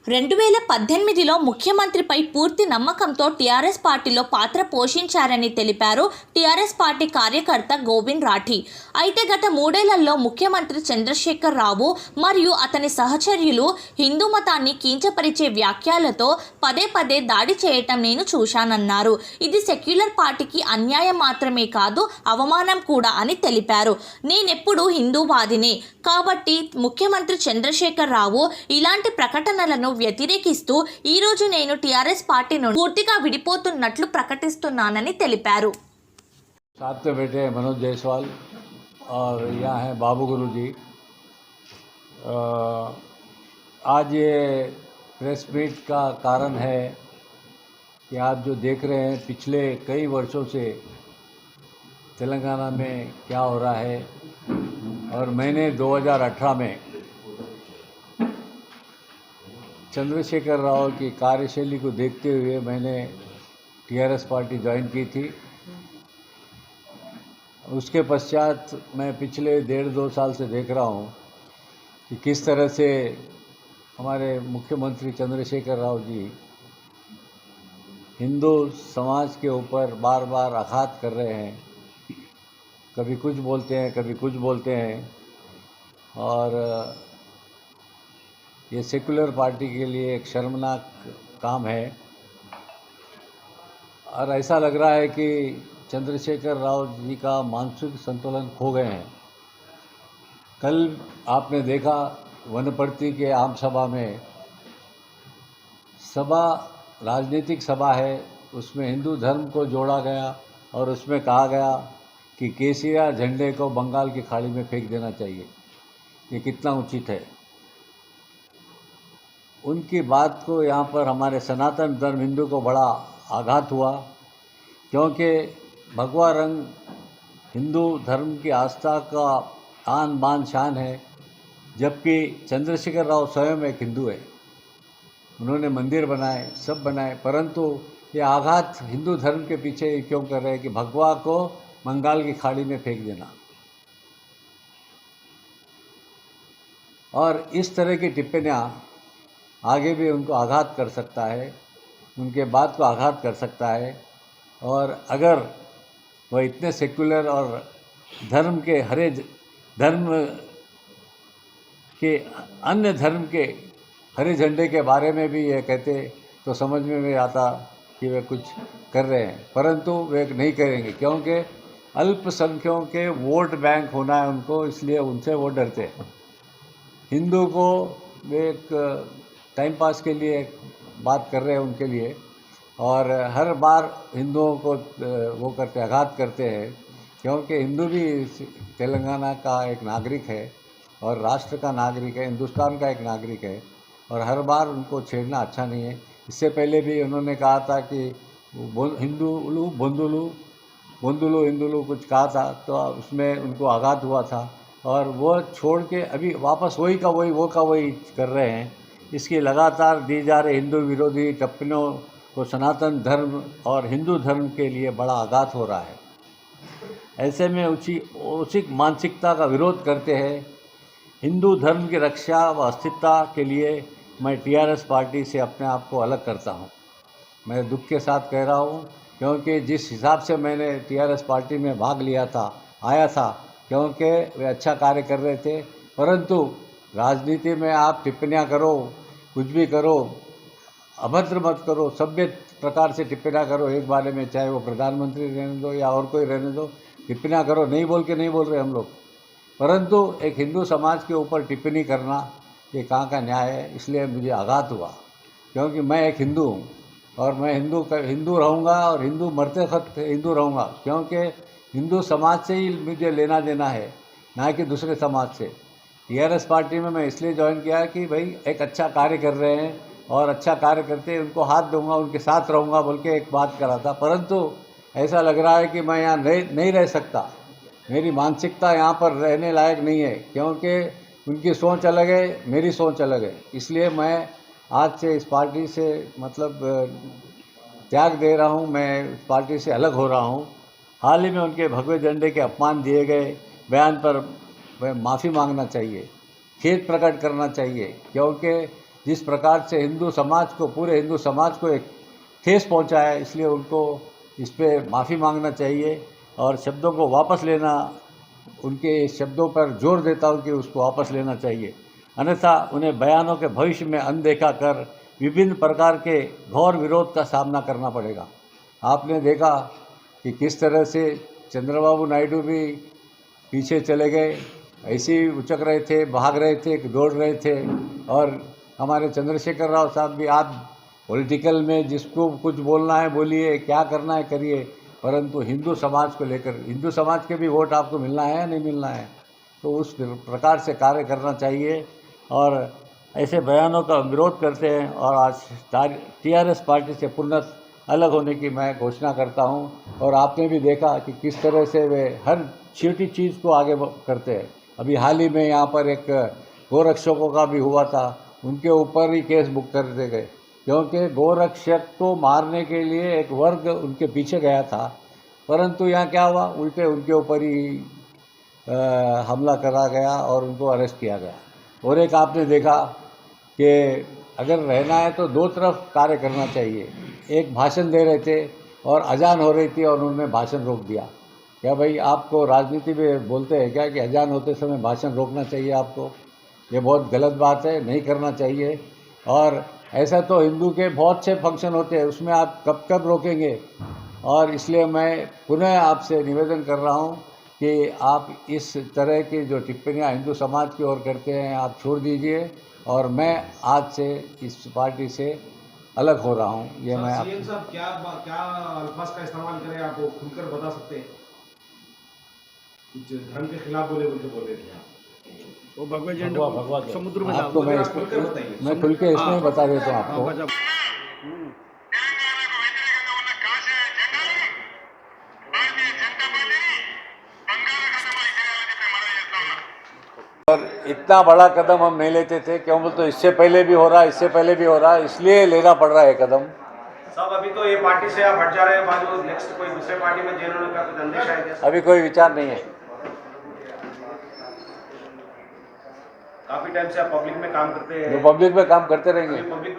2018లో ముఖ్యమంత్రిపై పూర్తి నమ్మకంతో టీఆర్ఎస్ పార్టీలో పాత్ర పోషించారని తెలిపారు టీఆర్ఎస్ పార్టీ కార్యకర్త గోవింద్ రాఠీ. అయితే గత 3 ఏళ్లలో ముఖ్యమంత్రి చంద్రశేఖర్ రావు మరియు అతని సహచర్యులు హిందూ మతాన్ని కించపరిచే వ్యాఖ్యలతో పదే పదే దాడి చేయటం నేను చూశానన్నారు. ఇది సెక్యులర్ పార్టీకి అన్యాయం మాత్రమే కాదు, అవమానం కూడా అని తెలిపారు. నేనెప్పుడు హిందూవాదినే కాబట్టి ముఖ్యమంత్రి చంద్రశేఖర్ రావు ఇలాంటి ప్రకటనలను వ్యతిరేకిస్తూ ఈ రోజు నేను టీఆర్ఎస్ పార్టీ నుండి పూర్తిగా విడిపోతున్నట్లు ప్రకటిస్తున్నానని తెలిపారు. साथ में बैठे मनोज जायसवाल और यहाँ हैं बाबू गुरु जी। आज ये प्रेस मीट का कारण है कि आप जो देख रहे हैं पिछले कई वर्षों से तेलंगाना में क्या हो रहा है, और मैंने 2018 में चंद्रशेखर राव की कार्यशैली को देखते हुए मैंने टीआरएस पार्टी ज्वाइन की थी। उसके पश्चात मैं पिछले 1.5-2 साल से देख रहा हूँ कि किस तरह से हमारे मुख्यमंत्री चंद्रशेखर राव जी हिंदू समाज के ऊपर बार बार आघात कर रहे हैं। कभी कुछ बोलते हैं, कभी कुछ बोलते हैं, और ये सेकुलर पार्टी के लिए एक शर्मनाक काम है। और ऐसा लग रहा है कि चंद्रशेखर राव जी का मानसिक संतुलन खो गए हैं। कल आपने देखा वनपर्ती के आम सभा में, सभा राजनीतिक सभा है, उसमें हिंदू धर्म को जोड़ा गया और उसमें कहा गया कि केसरिया झंडे को बंगाल की खाड़ी में फेंक देना चाहिए। ये कितना उचित है। उनकी बात को यहाँ पर हमारे सनातन धर्म हिंदू को बड़ा आघात हुआ, क्योंकि भगवा रंग हिंदू धर्म की आस्था का आन बान शान है, जबकि चंद्रशेखर राव स्वयं एक हिंदू है। उन्होंने मंदिर बनाए, सब बनाए, परंतु ये आघात हिंदू धर्म के पीछे क्यों कर रहे हैं कि भगवा को बंगाल की खाड़ी में फेंक देना। और इस तरह की टिप्पणियाँ आगे भी उनको आघात कर सकता है, उनके बात को आघात कर सकता है। और अगर वह इतने सेक्युलर और धर्म के हरे धर्म के अन्य धर्म के हरे झंडे के बारे में भी ये कहते तो समझ में भी आता कि वे कुछ कर रहे हैं, परंतु वे नहीं करेंगे, क्योंकि अल्पसंख्यकों के वोट बैंक होना है उनको, इसलिए उनसे वो डरते हैं। हिंदू को वे एक टाइम पास के लिए बात कर रहे हैं उनके लिए, और हर बार हिंदुओं को वो करते आघात करते हैं, क्योंकि हिंदू भी तेलंगाना का एक नागरिक है और राष्ट्र का नागरिक है, हिंदुस्तान का एक नागरिक है, और हर बार उनको छेड़ना अच्छा नहीं है। इससे पहले भी उन्होंने कहा था कि हिंदुलू बंधुलू बंधुलू हिंदुलू कुछ कहा था, तो उसमें उनको आघात हुआ था, और वो छोड़ के अभी वापस वही का वही वो का वही कर रहे हैं। इसकी लगातार दी जा रही हिंदू विरोधी टिप्पणियों को सनातन धर्म और हिंदू धर्म के लिए बड़ा आघात हो रहा है। ऐसे में उचित मानसिकता का विरोध करते हैं। हिंदू धर्म की रक्षा व अस्तित्व के लिए मैं टीआरएस पार्टी से अपने आप को अलग करता हूँ। मैं दुख के साथ कह रहा हूँ, क्योंकि जिस हिसाब से मैंने टीआरएस पार्टी में भाग लिया था, आया था, क्योंकि वे अच्छा कार्य कर रहे थे, परंतु राजनीति में आप टिप्पणियाँ करो, कुछ भी करो, अभद्र मत करो, सभ्य प्रकार से टिप्पणियाँ करो एक बारे में, चाहे वो प्रधानमंत्री रहने दो या और कोई रहने दो, टिप्पणियाँ करो। नहीं बोल के नहीं बोल रहे हम लोग, परंतु एक हिंदू समाज के ऊपर टिप्पणी करना ये कहाँ का न्याय है। इसलिए मुझे आघात हुआ, क्योंकि मैं एक हिंदू हूँ और मैं हिंदू रहूँगा और हिंदू मरते वक्त हिंदू रहूँगा, क्योंकि हिंदू समाज से ही मुझे लेना देना है, ना कि दूसरे समाज से। टीआरएस पार्टी में मैं इसलिए ज्वाइन किया कि भाई एक अच्छा कार्य कर रहे हैं और अच्छा कार्य करते उनको हाथ दूंगा, उनके साथ रहूँगा बोल के एक बात करा था, परंतु ऐसा लग रहा है कि मैं यहाँ नहीं रह सकता। मेरी मानसिकता यहाँ पर रहने लायक नहीं है, क्योंकि उनकी सोच अलग है, मेरी सोच अलग है। इसलिए मैं आज से इस पार्टी से मतलब त्याग दे रहा हूँ, मैं इस पार्टी से अलग हो रहा हूँ। हाल ही में उनके भगवे झंडे के अपमान दिए गए बयान पर माफ़ी मांगना चाहिए, खेद प्रकट करना चाहिए, क्योंकि जिस प्रकार से हिंदू समाज को, पूरे हिंदू समाज को एक ठेस पहुंचा है, इसलिए उनको इस पर माफ़ी मांगना चाहिए और शब्दों को वापस लेना, उनके शब्दों पर जोर देता हूं कि उसको वापस लेना चाहिए, अन्यथा उन्हें बयानों के भविष्य में अनदेखा कर विभिन्न प्रकार के घोर विरोध का सामना करना पड़ेगा। आपने देखा कि किस तरह से चंद्रबाबू नायडू भी पीछे चले गए, ऐसे ही उचक रहे थे, भाग रहे थे, दौड़ रहे थे, और हमारे चंद्रशेखर राव साहब भी, आप पॉलिटिकल में जिसको कुछ बोलना है बोलिए, क्या करना है करिए, परंतु हिंदू समाज को लेकर, हिंदू समाज के भी वोट आपको मिलना है या नहीं मिलना है, तो उस प्रकार से कार्य करना चाहिए। और ऐसे बयानों का विरोध करते हैं और आज टीआरएस पार्टी से पूर्णतः अलग होने की मैं घोषणा करता हूं। और आपने भी देखा कि किस तरह से वे हर छोटी चीज़ को आगे करते हैं। अभी हाल ही में यहाँ पर एक गोरक्षकों का भी हुआ था, उनके ऊपर ही केस बुक कर दिए गए, क्योंकि गोरक्षक को मारने के लिए एक वर्ग उनके पीछे गया था, परंतु यहाँ क्या हुआ, उल्टे उनके ऊपर ही हमला करा गया और उनको अरेस्ट किया गया। और एक आपने देखा कि अगर रहना है तो दो तरफ कार्य करना चाहिए। एक भाषण दे रहे थे और अजान हो रही थी और उन्होंने भाषण रोक दिया। क्या भाई, आपको राजनीति में बोलते हैं क्या कि अजान होते समय भाषण रोकना चाहिए आपको? ये बहुत गलत बात है, नहीं करना चाहिए। और ऐसा तो हिंदू के बहुत से फंक्शन होते हैं, उसमें आप कब कब रोकेंगे? और इसलिए मैं पुनः आपसे निवेदन कर रहा हूँ कि आप इस तरह की जो टिप्पणियाँ हिंदू समाज की ओर करते हैं, आप छोड़ दीजिए। और मैं आज से इस पार्टी से अलग हो रहा हूँ। ये मैं सीएम साहब क्या अल्फाज का इस्तेमाल करें, आप खुलकर बता सकते हैं? कुछ धर्म के खिलाफ बोल रहे थे आप। वो भगवत झंडा समुद्र में आपको मैं खुल के इसमें ही बता देता हूँ आपको। और इतना बड़ा कदम हम नहीं लेते थे, क्यों बोलते, तो इससे पहले भी हो रहा, इससे पहले भी हो रहा, इसलिए लेना पड़ रहा है कदम। साहब अभी तो ये पार्टी से आप हट जा रहे हैं, बाद नेक्स्ट कोई दूसरे पार्टी में जेल होने का कुछ अंदेशा है क्या? अभी कोई विचार नहीं है। काफी टाइम से आप पब्लिक में काम करते हैं, पब्लिक में काम करते रहेंगे। पब्लिक